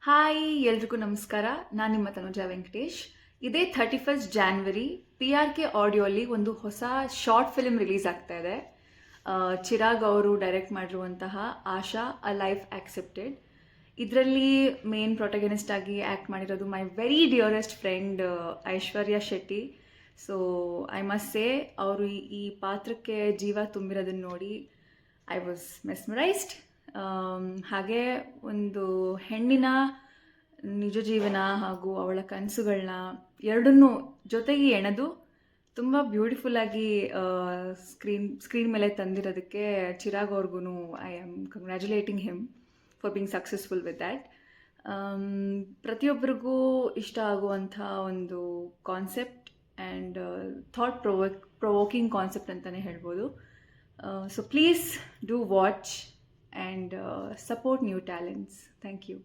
Hi ಎಲ್ರಿಗೂ ನಮಸ್ಕಾರ. ನಾನು ನಿಮ್ಮ ತನುಜಾ ವೆಂಕಟೇಶ್. ಇದೇ 31 ಜಾನ್ವರಿ PRK ಆಡಿಯೋಲಿ ಒಂದು ಹೊಸ ಶಾರ್ಟ್ ಫಿಲ್ಮ್ ರಿಲೀಸ್ ಆಗ್ತಾ ಇದೆ. ಚಿರಾಗ್ ಅವರು ಡೈರೆಕ್ಟ್ ಮಾಡಿರುವಂತಹ ಆಶಾ ಅ ಲೈಫ್ ಆಕ್ಸೆಪ್ಟೆಡ್. ಇದರಲ್ಲಿ ಮೇನ್ ಪ್ರೊಟಗನಿಸ್ಟ್ ಆಗಿ ಆ್ಯಕ್ಟ್ ಮಾಡಿರೋದು my very dearest friend Aishwarya Shetty. So I must say ಅವರು ಈ ಪಾತ್ರಕ್ಕೆ ಜೀವ ತುಂಬಿರೋದನ್ನು ನೋಡಿ ಐ ವಾಸ್ ಮೆಸ್ಮರೈಸ್ಡ್. ಹಾಗೆ ಒಂದು ಹೆಣ್ಣಿನ ನಿಜ ಜೀವನ ಹಾಗೂ ಅವಳ ಕನಸುಗಳನ್ನ ಎರಡನ್ನೂ ಜೊತೆಗೆ ಎಣೆದು ತುಂಬ ಬ್ಯೂಟಿಫುಲ್ಲಾಗಿ ಸ್ಕ್ರೀನ್ ಮೇಲೆ ತಂದಿರೋದಕ್ಕೆ ಚಿರಾಗ್ ಅವ್ರಿಗೂ I am congratulating him for being successful with that. ಪ್ರತಿಯೊಬ್ಬರಿಗೂ ಇಷ್ಟ ಆಗುವಂಥ ಒಂದು ಕಾನ್ಸೆಪ್ಟ್ ಆ್ಯಂಡ್ ಪ್ರೊವೋಕಿಂಗ್ ಕಾನ್ಸೆಪ್ಟ್ ಅಂತಲೇ ಹೇಳ್ಬೋದು. So please do watch and support new talents. Thank you.